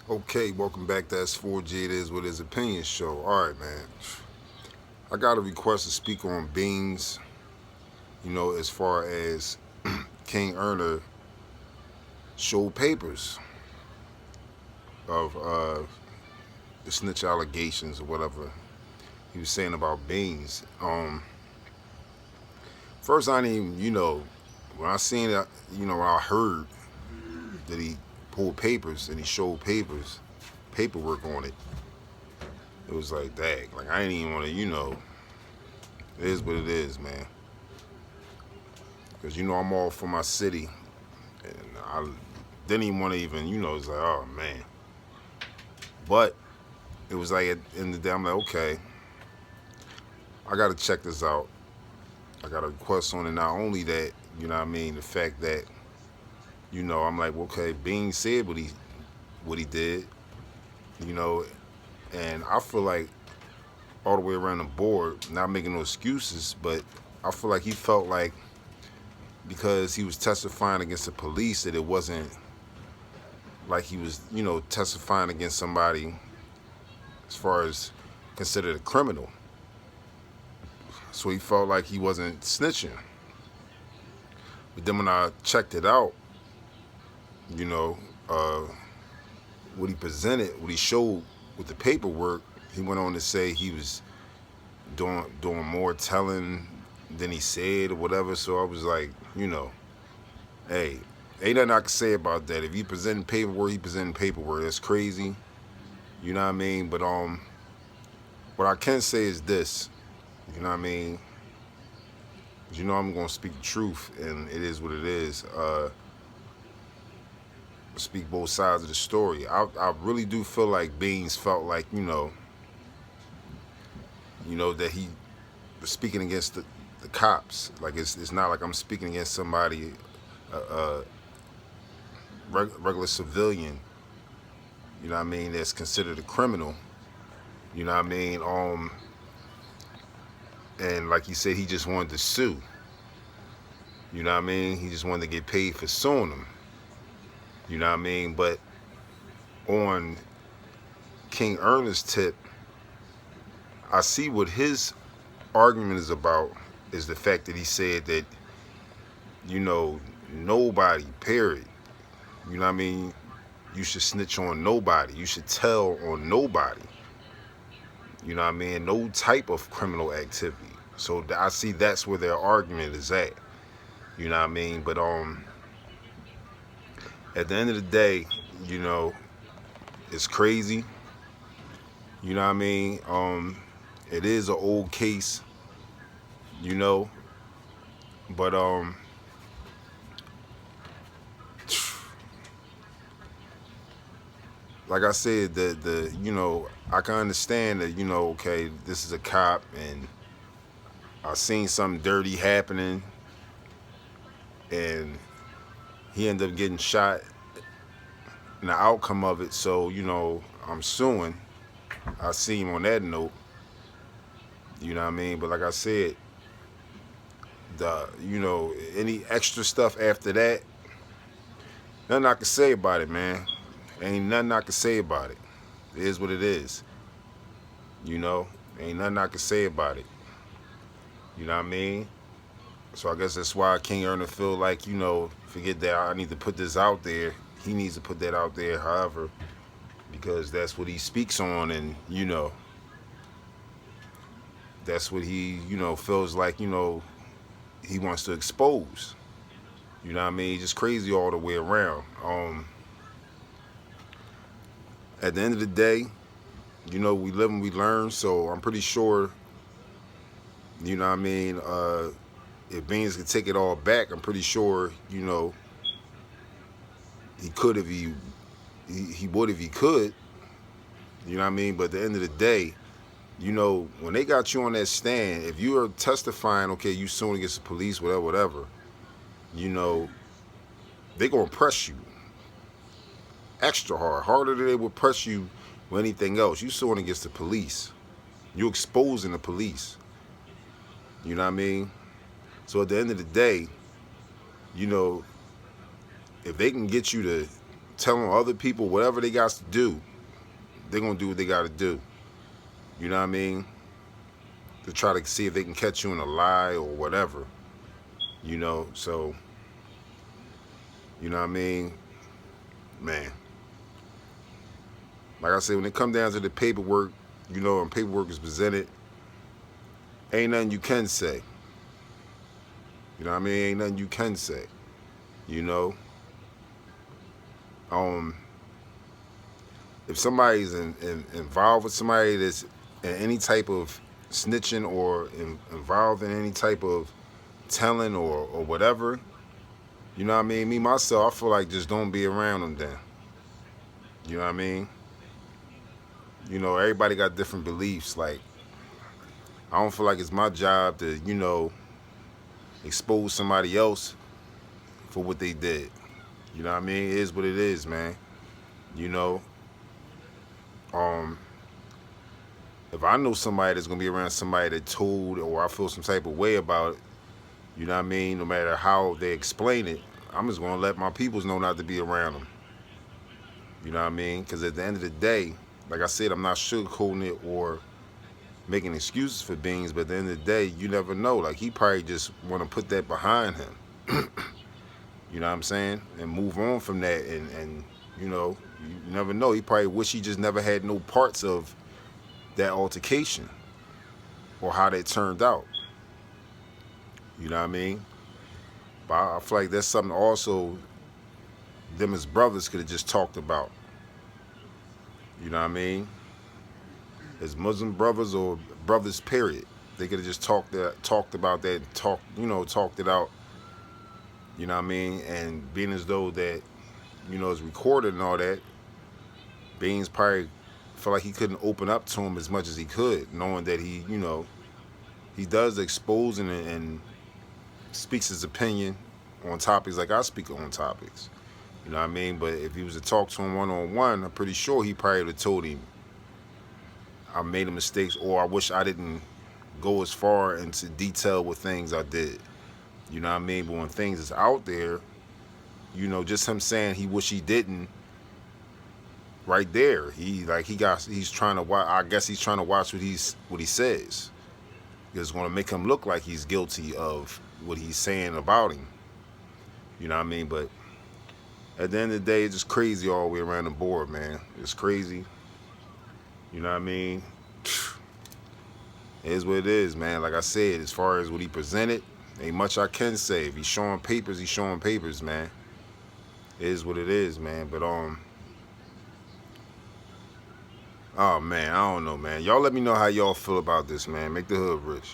Okay, welcome back to S.4.G. It is what his opinion show. All right, man. I got a request to speak on beans. As far as King Erner showed papers of the snitch allegations or whatever he was saying about beans. First, I didn't even, when I seen it, when I heard that he pulled papers and he showed paperwork on it. It was like, dang, like I didn't even want to, it is what it is, man. Because, I'm all for my city. And I didn't even want to even, it's like, oh, man. But it was like, at the end of the day, I'm like, okay, I got to check this out. I got a request on it. Not only that, the fact that, I'm like, okay, Bean said what he did, you know, and I feel like all the way around the board, not making no excuses, but I feel like he felt like because he was testifying against the police that it wasn't like he was, testifying against somebody as far as considered a criminal. So he felt like he wasn't snitching. But then when I checked it out, you know, uh, what he presented, what he showed with the paperwork, he went on to say he was doing more telling than he said or whatever. So I was like, hey, ain't nothing I can say about that. If he presenting paperwork, he presenting paperwork. That's crazy. You know what I mean? But what I can say is this. You know what I mean? I'm gonna speak the truth, and it is what it is. Speak both sides of the story. I really do feel like Beans felt like that he was speaking against the cops. Like it's not like I'm speaking against somebody, a regular civilian. You know what I mean? That's considered a criminal. You know what I mean? And like he said, he just wanted to sue. You know what I mean? He just wanted to get paid for suing them. You know what I mean? But on King Ernest's tip, I see what his argument is about is the fact that he said that, nobody, period. You know what I mean? You should snitch on nobody. You should tell on nobody. You know what I mean? No type of criminal activity. So I see that's where their argument is at. You know what I mean? But at the end of the day, you know, it's crazy. You know what I mean? It is an old case, you know, but like I said, I can understand that, okay, this is a cop and I seen something dirty happening and he ended up getting shot and the outcome of it, so, I'm suing. I see him on that note, you know what I mean? But like I said, any extra stuff after that, nothing I can say about it, man. Ain't nothing I can say about it. It is what it is. You know, ain't nothing I can say about it. You know what I mean? So I guess that's why King Erner feel like, forget that I need to put this out there. He needs to put that out there, however, because that's what he speaks on, and that's what he, feels like, he wants to expose. You know what I mean? Just crazy all the way around. At the end of the day, we live and we learn. So I'm pretty sure, you know what I mean, if Beans could take it all back, I'm pretty sure, he could if he would if he could. You know what I mean? But at the end of the day, when they got you on that stand, if you are testifying, okay, you suing against the police, whatever, whatever, you know, they gonna press you extra hard, harder than they would press you with anything else. You suing against the police. You exposing the police. You know what I mean? So at the end of the day, if they can get you to telling other people whatever they got to do, they're going to do what they got to do. You know what I mean? To try to see if they can catch you in a lie or whatever. You know, so, you know what I mean? Man. Like I said, when it come down to the paperwork, you know, and paperwork is presented, ain't nothing you can say. You know what I mean? Ain't nothing you can say. You know? If somebody's involved with somebody that's in any type of snitching or involved in any type of telling or whatever, you know what I mean? Me, myself, I feel like just don't be around them then. You know what I mean? You know, everybody got different beliefs. Like, I don't feel like it's my job to, you know, expose somebody else for what they did. You know what I mean? It is what it is, man. You know, if I know somebody that's gonna be around somebody that told, or I feel some type of way about it, you know what I mean? No matter how they explain it, I'm just gonna let my peoples know not to be around them. You know what I mean? Because at the end of the day, like I said, I'm not sugarcoating it or making excuses for Beans, but at the end of the day, you never know. Like, he probably just want to put that behind him. You know what I'm saying? And move on from that. And you know, you never know. He probably wish he just never had no parts of that altercation or how that turned out. You know what I mean? But I feel like that's something also them as brothers could have just talked about. You know what I mean? As Muslim brothers or brothers, period. They could have just talked about that, talked it out. You know what I mean? And being as though that, you know, it's recorded and all that, Beans probably felt like he couldn't open up to him as much as he could, knowing that he, you know, he does expose and speaks his opinion on topics like I speak on topics. You know what I mean? But if he was to talk to him one-on-one, I'm pretty sure he probably would have told him, I made a mistake, or I wish I didn't go as far into detail with things I did. You know what I mean? But when things is out there, you know, just him saying he wish he didn't, right there, he's trying to watch. I guess he's trying to watch what he says. It's going to make him look like he's guilty of what he's saying about him. You know what I mean? But at the end of the day, it's just crazy all the way around the board, man. It's crazy. You know what I mean? It is what it is, man. Like I said, as far as what he presented, ain't much I can say. If he's showing papers, he's showing papers, man. It is what it is, man. But oh man, I don't know, man. Y'all let me know how y'all feel about this, man. Make the hood rich.